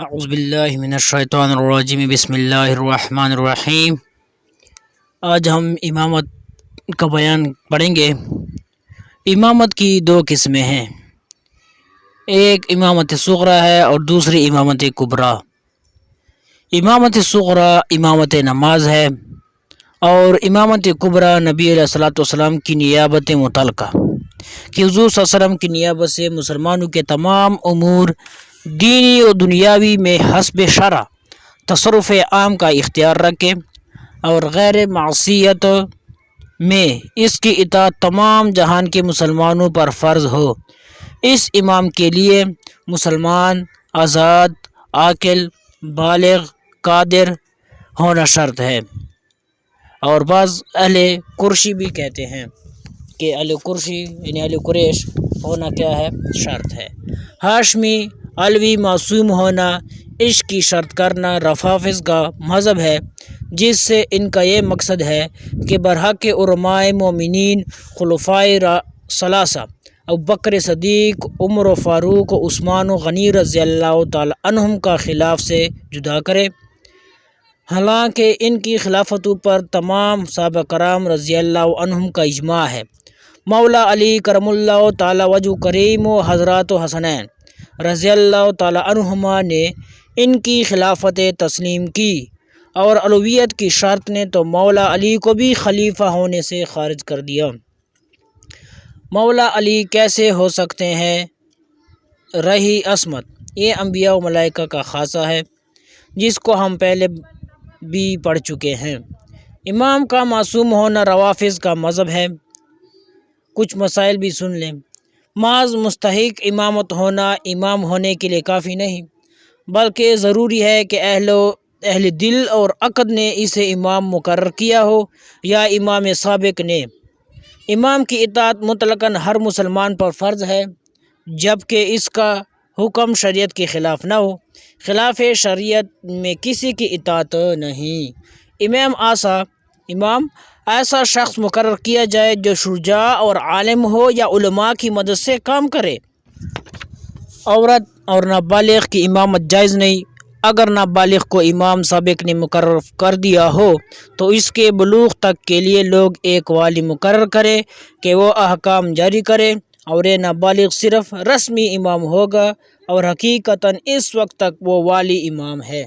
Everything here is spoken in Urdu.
اعوذ باللہ من الشیطان الرجیم، بسم اللہ الرحمن الرحیم۔ آج ہم امامت کا بیان پڑھیں گے۔ امامت کی دو قسمیں ہیں، ایک امامت صغری ہے اور دوسری امامت کبریٰ۔ امامت صغری امامت نماز ہے اور امامت کبریٰ نبی علیہ الصلوۃ والسلام کی نیابت متعلقہ کہ حضور صلی اللہ علیہ وسلم کی نیابت سے مسلمانوں کے تمام امور دینی و دنیاوی میں حسب شرع تصرف عام کا اختیار رکھے اور غیر معصیت میں اس کی اطاعت تمام جہان کے مسلمانوں پر فرض ہو۔ اس امام کے لیے مسلمان آزاد، عاقل، بالغ، قادر ہونا شرط ہے، اور بعض اہل قرشی بھی کہتے ہیں کہ اہل قرشی یعنی اہل قریش ہونا کیا ہے، شرط ہے۔ ہاشمی علوی معصوم ہونا، عشق کی شرط کرنا روافض کا مذہب ہے، جس سے ان کا یہ مقصد ہے کہ برحق علماء مومنین خلفائے ثلاثہ ابوبکر صدیق، عمر و فاروق و عثمان و غنی رضی اللہ تعالی عنہم کا خلاف سے جدا کرے، حالانکہ ان کی خلافتوں پر تمام صحابہ کرام رضی اللہ عنہم کا اجماع ہے۔ مولا علی کرم اللہ تعالی وجہ کریم و حضرات حسنین رضی اللہ تعالی عنہما نے ان کی خلافت تسلیم کی، اور علویت کی شرط نے تو مولا علی کو بھی خلیفہ ہونے سے خارج کر دیا۔ مولا علی کیسے ہو سکتے ہیں؟ رہی عصمت یہ انبیاء و ملائکہ کا خاصہ ہے، جس کو ہم پہلے بھی پڑھ چکے ہیں۔ امام کا معصوم ہونا روافض کا مذہب ہے۔ کچھ مسائل بھی سن لیں۔ محض مستحق امامت ہونا امام ہونے کے لیے کافی نہیں، بلکہ ضروری ہے کہ اہل دل اور عقد نے اسے امام مقرر کیا ہو یا امام سابق نے۔ امام کی اطاعت مطلقاً ہر مسلمان پر فرض ہے، جبکہ اس کا حکم شریعت کے خلاف نہ ہو۔ خلاف شریعت میں کسی کی اطاعت نہیں۔ امام ایسا شخص مقرر کیا جائے جو شجاع اور عالم ہو یا علماء کی مدد سے کام کرے۔ عورت اور نابالغ کی امامت جائز نہیں۔ اگر نابالغ کو امام سابق نے مقرر کر دیا ہو تو اس کے بلوغ تک کے لیے لوگ ایک والی مقرر کرے کہ وہ احکام جاری کرے، اور یہ نابالغ صرف رسمی امام ہوگا اور حقیقتاً اس وقت تک وہ والی امام ہے۔